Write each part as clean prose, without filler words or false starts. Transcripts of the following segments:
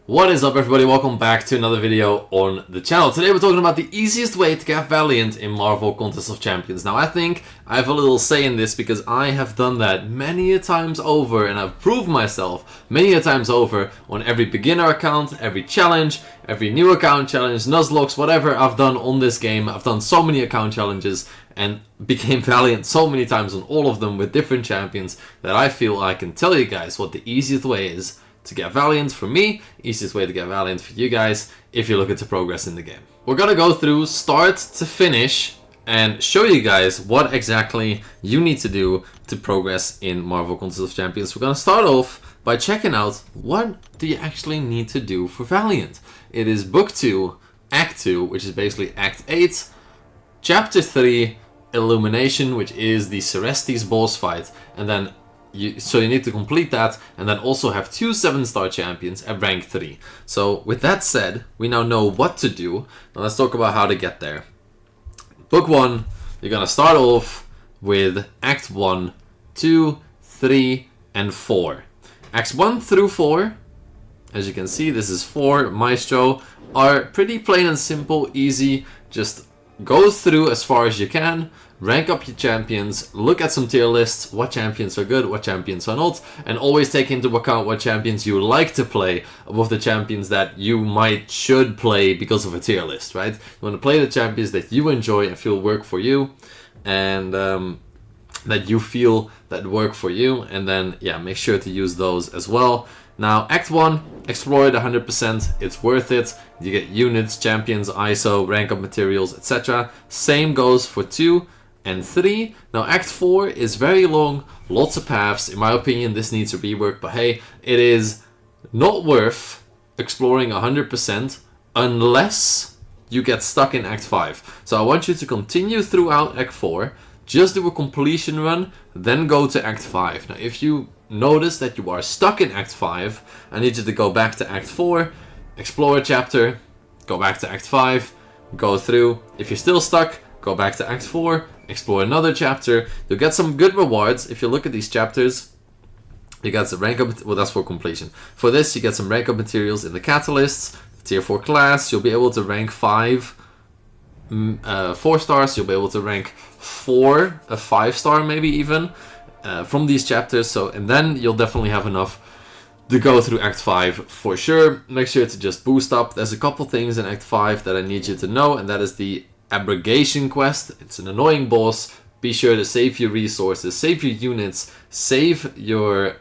What is up, everybody? Welcome back to another video on the channel. Today we're talking about the easiest way to get Valiant in Marvel Contest of Champions. Now I think I have a little say in this because I have done that many a times over, and I've proved myself many a times over on every beginner account, every challenge, every new account challenge, Nuzlocke, whatever I've done on this game. I've done so many account challenges and became Valiant so many times on all of them with different champions that I feel I can tell you guys what the easiest way is to get Valiant for me, easiest way to get Valiant for you guys if you're looking to progress in the game. We're gonna go through start to finish and show you guys what exactly you need to do to progress in Marvel Contest of Champions. We're gonna start off by checking out what do you actually need to do for Valiant. It is Book 2, Act 2, which is basically Act 8, Chapter 3, Illumination, which is the Cerestes boss fight, and then so you need to complete that and then also have 2 7-star champions at rank 3. So with that said, we now know what to do. Now let's talk about how to get there. Book 1, you're gonna start off with Act 1, 2, 3, and 4. Acts 1 through 4, as you can see, this is 4 Maestro, are pretty plain and simple, easy. Just go through as far as you can, rank up your champions, look at some tier lists, what champions are good, what champions are not, and always take into account what champions you like to play above the champions that you should play because of a tier list, right? You want to play the champions that you enjoy and feel work for you, and that you feel that work for you, and then yeah, make sure to use those as well. Now, Act 1, explore it 100%, it's worth it. You get units, champions, ISO, rank up materials, etc. Same goes for 2 and 3. Now, Act 4 is very long, lots of paths. In my opinion, this needs a rework, but hey, it is not worth exploring 100% unless you get stuck in Act 5. So I want you to continue throughout Act 4, just do a completion run, then go to Act 5. Now, if you notice that you are stuck in Act 5, I need you to go back to Act 4, explore a chapter, go back to Act 5, go through. If you're still stuck, go back to Act 4, explore another chapter. You'll get some good rewards. If you look at these chapters, you got some rank up, well, that's for completion. For this, you get some rank up materials in the catalysts, tier 4 class. You'll be able to rank 4 stars. You'll be able to rank 4, a 5-star maybe even, from these chapters. So, and then you'll definitely have enough to go through Act 5 for sure. Make sure to just boost up. There's a couple things in Act 5 that I need you to know, and that is the abrogation quest. It's an annoying boss. Be sure to save your resources, save your units, save your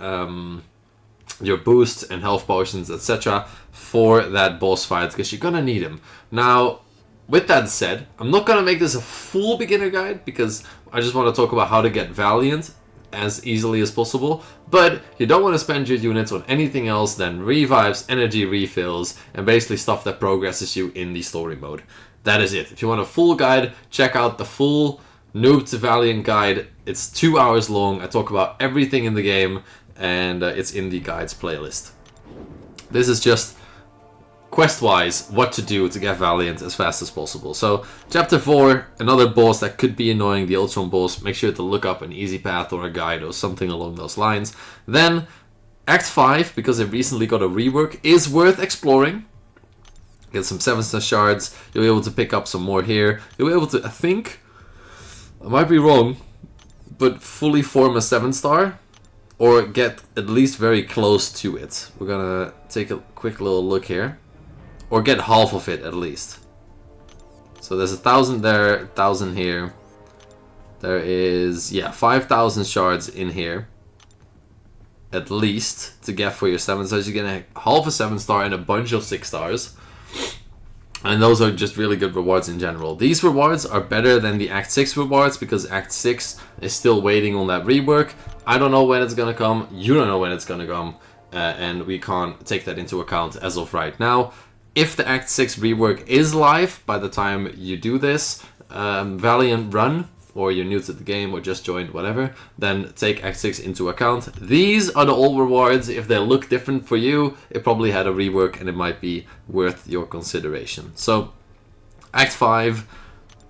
boosts and health potions, etc. for that boss fight, because you're gonna need them. Now, with that said, I'm not gonna make this a full beginner guide because I just want to talk about how to get Valiant as easily as possible, but you don't want to spend your units on anything else than revives, energy refills, and basically stuff that progresses you in the story mode. That is it. If you want a full guide, check out the full Noob to Valiant guide. It's 2 hours long. I talk about everything in the game, and it's in the guides playlist. This is just quest-wise what to do to get Valiant as fast as possible. So, Chapter 4, another boss that could be annoying, the Ultron boss. Make sure to look up an easy path or a guide or something along those lines. Then, Act 5, because it recently got a rework, is worth exploring. Get some 7-star shards. You'll be able to pick up some more here. You'll be able to, I think, I might be wrong, but fully form a 7-star, or get at least very close to it. We're gonna take a quick little look here. Or get half of it at least. So there's 1,000 there, 1,000 here. There is, yeah, 5,000 shards in here. At least to get for your 7 stars. You're gonna half a 7-star and a bunch of 6 stars. And those are just really good rewards in general. These rewards are better than the Act 6 rewards because Act 6 is still waiting on that rework. I don't know when it's gonna come. You don't know when it's gonna come. And we can't take that into account as of right now. If the Act 6 rework is live by the time you do this Valiant run, or you're new to the game or just joined, whatever, then take Act 6 into account. These are the old rewards. If they look different for you, it probably had a rework and it might be worth your consideration. So, Act 5,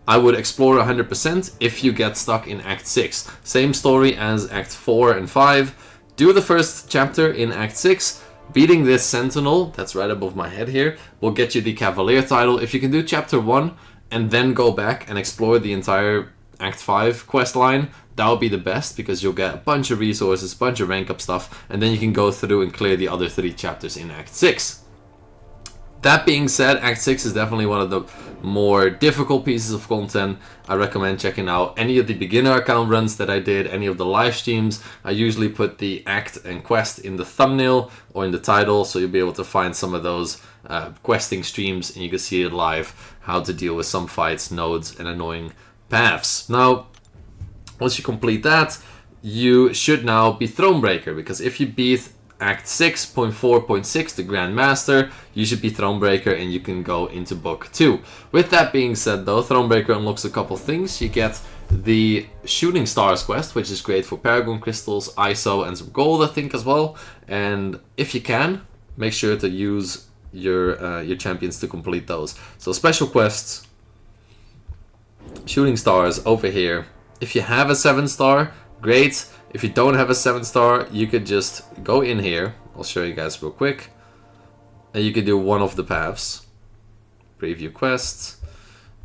I would explore 100% if you get stuck in Act 6. Same story as Act 4 and 5. Do the first chapter in Act 6, Beating this Sentinel, that's right above my head here, will get you the Cavalier title. If you can do Chapter 1 and then go back and explore the entire Act 5 quest line, that would be the best, because you'll get a bunch of resources, a bunch of rank up stuff, and then you can go through and clear the other 3 chapters in Act 6. That being said, Act 6 is definitely one of the more difficult pieces of content. I recommend checking out any of the beginner account runs that I did, any of the live streams. I usually put the act and quest in the thumbnail or in the title, so you'll be able to find some of those questing streams, and you can see it live, how to deal with some fights, nodes, and annoying paths. Now, once you complete that, you should now be Thronebreaker, because if you beat Act 6.4.6, the Grand Master, you should be Thronebreaker and you can go into Book 2. With that being said though, Thronebreaker unlocks a couple things. You get the Shooting Stars quest, which is great for Paragon Crystals, ISO, and some gold, I think, as well. And if you can, make sure to use your champions to complete those. So special quests, Shooting Stars over here. If you have a 7-star, great. If you don't have a 7-star, you could just go in here. I'll show you guys real quick. And you can do one of the paths. Preview quests.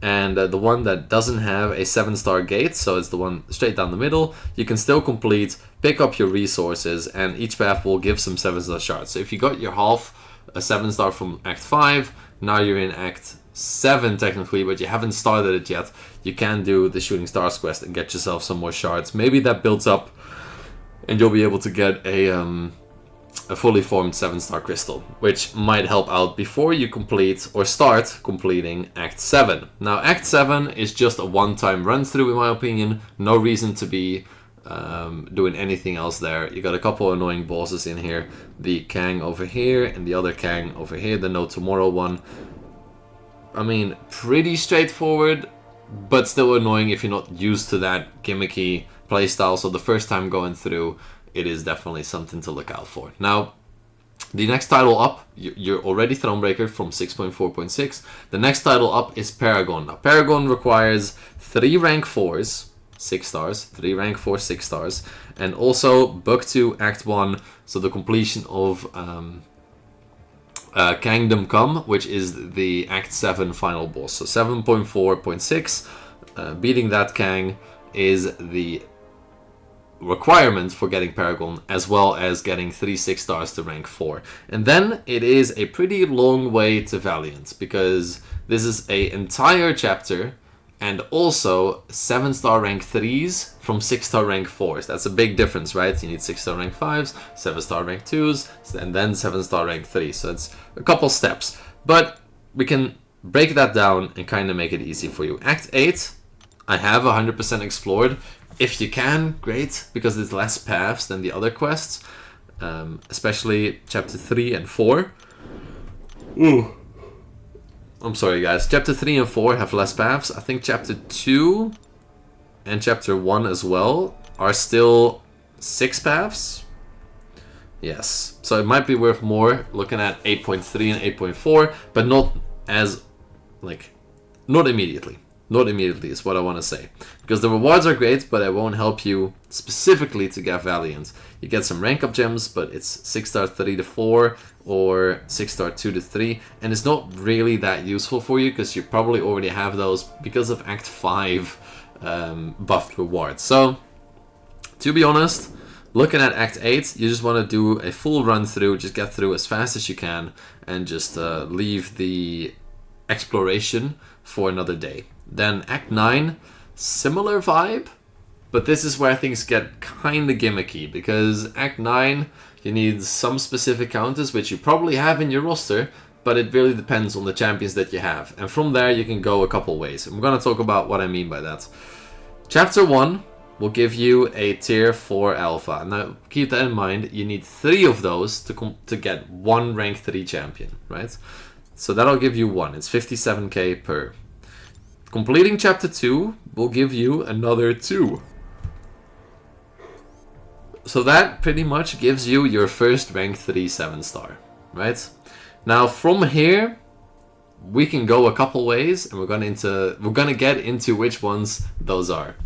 And the one that doesn't have a 7-star gate, so it's the one straight down the middle, you can still complete, pick up your resources, and each path will give some 7-star shards. So if you got your half a 7-star from Act 5, now you're in Act 7 technically, but you haven't started it yet, you can do the Shooting Stars quest and get yourself some more shards. Maybe that builds up and you'll be able to get a fully formed 7-star crystal, which might help out before you complete or start completing Act 7. Now, Act 7 is just a one-time run-through in my opinion. No reason to be doing anything else there. You got a couple annoying bosses in here. The Kang over here and the other Kang over here, the No Tomorrow one. I mean, pretty straightforward, but still annoying if you're not used to that gimmicky playstyle. So the first time going through, it is definitely something to look out for. Now, the next title up, you're already Thronebreaker from 6.4.6. The next title up is Paragon. Now, Paragon requires 3 rank 4s, 6 stars, 3 rank 4, 6 stars, and also Book 2, Act 1, so the completion of Kingdom Come, which is the Act 7 final boss. So 7.4.6, beating that Kang is the requirement for getting Paragon, as well as getting 3 6 stars to rank 4. And then it is a pretty long way to Valiant, because this is an entire chapter and also 7-star rank 3s from 6-star rank 4s. That's a big difference, right? You need 6-star rank 5s, 7-star rank 2s, and then 7-star rank 3s. So it's a couple steps. But we can break that down and kind of make it easy for you. Act 8, I have 100% explored. If you can, great, because there's less paths than the other quests, especially Chapter 3 and 4. Ooh. I'm sorry, guys. Chapter 3 and 4 have less paths. I think Chapter 2 and Chapter 1 as well are still 6 paths. Yes. So it might be worth more looking at 8.3 and 8.4, but not as, not immediately. Not immediately is what I want to say. Because the rewards are great, but it won't help you specifically to get Valiant. You get some rank up gems, but it's 6-star 3 to 4 or 6-star 2 to 3. And it's not really that useful for you because you probably already have those because of Act 5 buffed rewards. So, to be honest, looking at Act 8, you just want to do a full run through, just get through as fast as you can, and just leave the exploration for another day. Then Act 9, similar vibe, but this is where things get kind of gimmicky, because Act 9, you need some specific counters, which you probably have in your roster, but it really depends on the champions that you have. And from there, you can go a couple ways. I'm going to talk about what I mean by that. Chapter 1 will give you a tier 4 alpha. Now, keep that in mind, you need 3 of those to get 1 rank 3 champion, right? So that'll give you 1. It's 57k per. Completing Chapter 2 will give you another 2. So that pretty much gives you your first rank 3 7-star, right? Now from here, we can go a couple ways, and we're gonna get into which ones those are.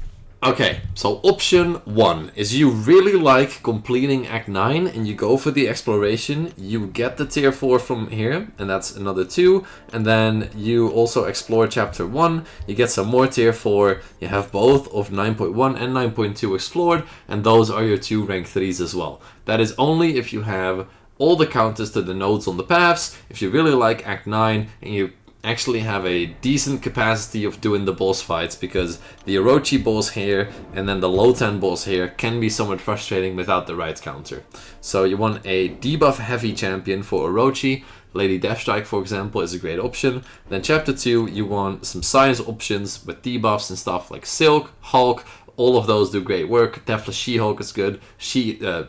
Okay, so option 1 is you really like completing Act 9 and you go for the exploration, you get the tier 4 from here, and that's another 2, and then you also explore chapter 1, you get some more tier 4, you have both of 9.1 and 9.2 explored, and those are your 2 rank 3s as well. That is only if you have all the counters to the nodes on the paths, if you really like Act 9 and you actually have a decent capacity of doing the boss fights, because the Orochi boss here and then the low 10 boss here can be somewhat frustrating without the right counter. So you want a debuff heavy champion for Orochi. Lady Deathstrike, for example, is a great option. Then chapter 2, you want some science options with debuffs and stuff like Silk, Hulk. All of those do great work. Deathless She-Hulk is good.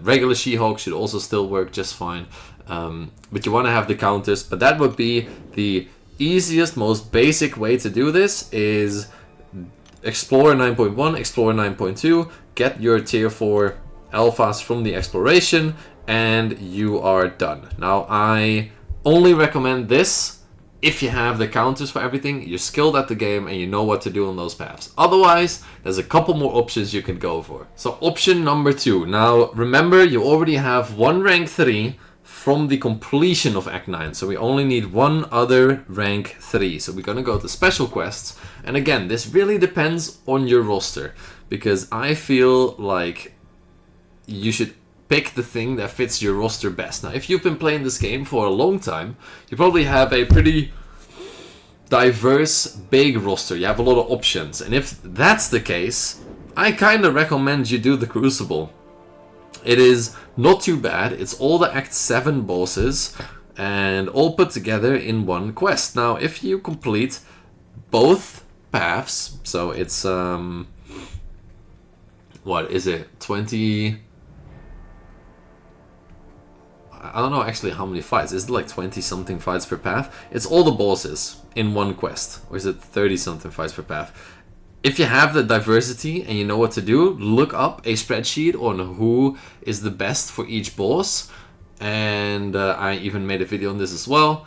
Regular She-Hulk should also still work just fine. But you want to have the counters. But that would be the easiest, most basic way to do this is explore 9.1, explore 9.2, get your tier 4 alphas from the exploration, and you are done. Now, I only recommend this if you have the counters for everything, you're skilled at the game, and you know what to do on those paths. Otherwise, there's a couple more options you can go for. So option number 2. Now, remember, you already have 1 rank 3 from the completion of Act 9. So we only need 1 other rank 3. So we're going to go to special quests. And again, this really depends on your roster, because I feel like you should pick the thing that fits your roster best. Now, if you've been playing this game for a long time, you probably have a pretty diverse, big roster. You have a lot of options. And if that's the case, I kind of recommend you do the Crucible. It is not too bad. It's all the Act 7 bosses and all put together in 1 quest. Now, if you complete both paths, so it's what is it? 20, I don't know actually how many fights. Is it like 20 something fights per path? It's all the bosses in 1 quest. Or is it 30 something fights per path? If you have the diversity and you know what to do, look up a spreadsheet on who is the best for each boss. And I even made a video on this as well.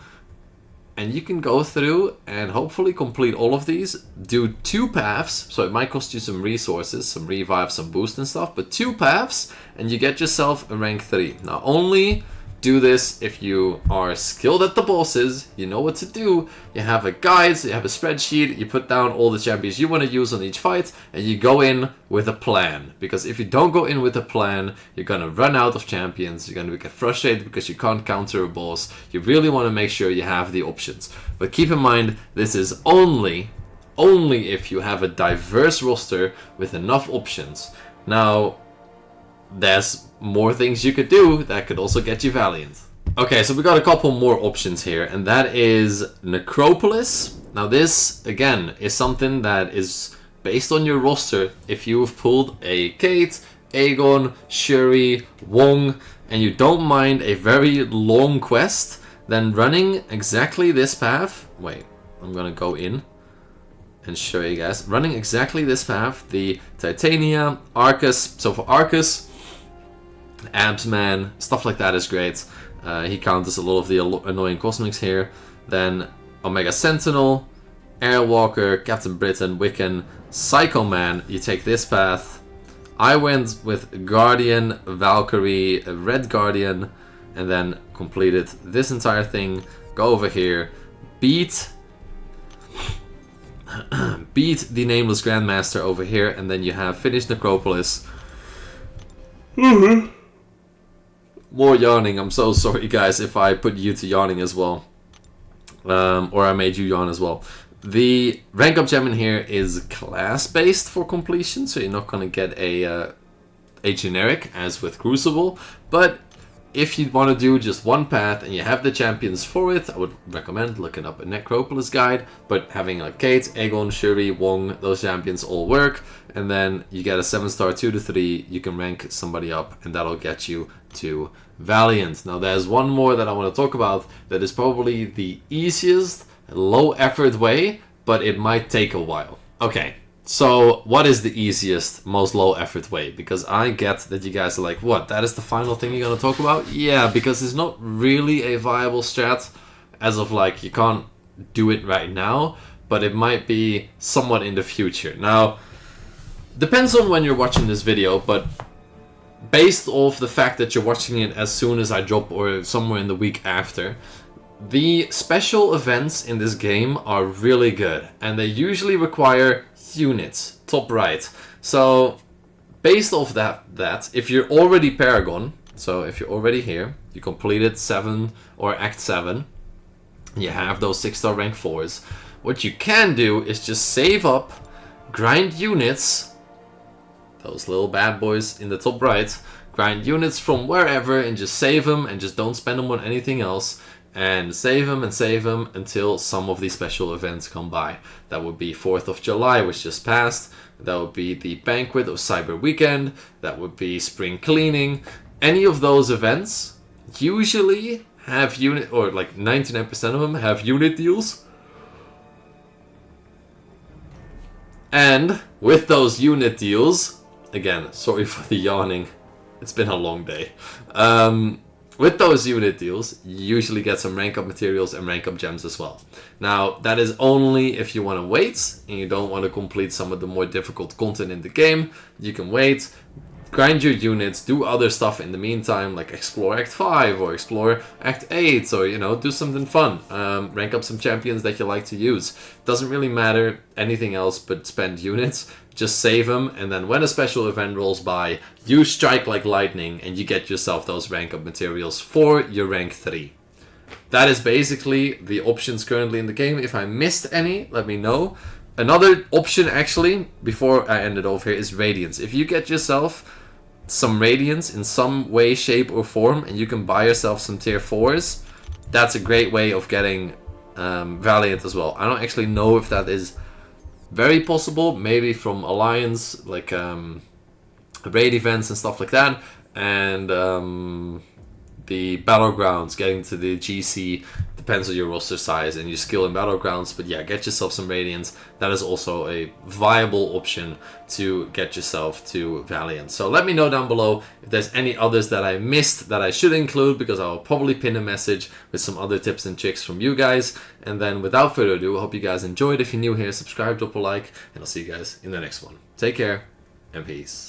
And you can go through and hopefully complete all of these. Do 2 paths, so it might cost you some resources, some revive, some boost and stuff. But 2 paths and you get yourself a rank 3. Now only do this if you are skilled at the bosses, you know what to do, you have a guide, so you have a spreadsheet, you put down all the champions you want to use on each fight, and you go in with a plan. Because if you don't go in with a plan, you're going to run out of champions, you're going to get frustrated because you can't counter a boss. You really want to make sure you have the options. But keep in mind, this is only if you have a diverse roster with enough options. Now, there's more things you could do that could also get you Valiant. Okay, so we got a couple more options here, and that is Necropolis. Now this, again, is something that is based on your roster. If you've pulled a Kate, Aegon, Shuri, Wong, and you don't mind a very long quest, then running exactly this path... Wait, I'm gonna go in and show you guys. Running exactly this path, the Titania, Arcus. So for Arcus, Absman, stuff like that is great. He counters a lot of the annoying cosmics here. Then Omega Sentinel, Airwalker, Captain Britain, Wiccan, Psycho Man. You take this path. I went with Guardian, Valkyrie, Red Guardian, and then completed this entire thing. Go over here, beat the Nameless Grandmaster over here, and then you have finished Necropolis. More yawning. I'm so sorry, guys, if I put you to yawning as well. Or I made you yawn as well. The rank up gem in here is class-based for completion, so you're not going to get a generic, as with Crucible. But if you want to do just 1 path and you have the champions for it, I would recommend looking up a Necropolis guide. But having like Kate, Aegon, Shuri, Wong, those champions all work. And then you get a 7-star 2 to 3, you can rank somebody up, and that'll get you to Valiant. Now there's one more that I want to talk about that is probably the easiest, low effort way, but it might take a while. Okay, so what is the easiest, most low effort way? Because I get that you guys are like, what, that is the final thing you're going to talk about? Yeah, because it's not really a viable strat, as of like, you can't do it right now, but it might be somewhat in the future. Now, depends on when you're watching this video, but based off the fact that you're watching it as soon as I drop or somewhere in the week after, the special events in this game are really good, and they usually require units, top right. So based off that if you're already Paragon, so if you're already here, you completed 7 or Act 7, you have those 6-star rank 4s, what you can do is just save up, grind units, those little bad boys in the top right, grind units from wherever and just save them and just don't spend them on anything else, and save them until some of these special events come by. That would be 4th of July, which just passed. That would be the Banquet of Cyber Weekend. That would be Spring Cleaning. Any of those events usually have unit, or like 99% of them have unit deals. And with those unit deals, again, sorry for the yawning, it's been a long day. With those unit deals, you usually get some rank up materials and rank up gems as well. Now, that is only if you want to wait and you don't want to complete some of the more difficult content in the game. You can wait, grind your units, do other stuff in the meantime, like explore Act 5 or explore Act 8, or, you know, do something fun. Rank up some champions that you like to use. Doesn't really matter anything else but spend units. Just save them, and then when a special event rolls by, you strike like lightning and you get yourself those rank up materials for your rank 3. That is basically the options currently in the game. If I missed any, let me know. Another option, actually, before I end it off here, is Radiance. If you get yourself some Radiance in some way, shape, or form, and you can buy yourself some tier 4s, that's a great way of getting Valiant as well. I don't actually know if that is very possible, maybe from Alliance, like raid events and stuff like that, and the Battlegrounds, getting to the GC, depends on your roster size and your skill in Battlegrounds, but yeah, get yourself some Radiance. That is also a viable option to get yourself to Valiant. So let me know down below if there's any others that I missed that I should include, because I will probably pin a message with some other tips and tricks from you guys. And then without further ado, I hope you guys enjoyed. If you're new here, subscribe, drop a like, and I'll see you guys in the next one. Take care, and peace.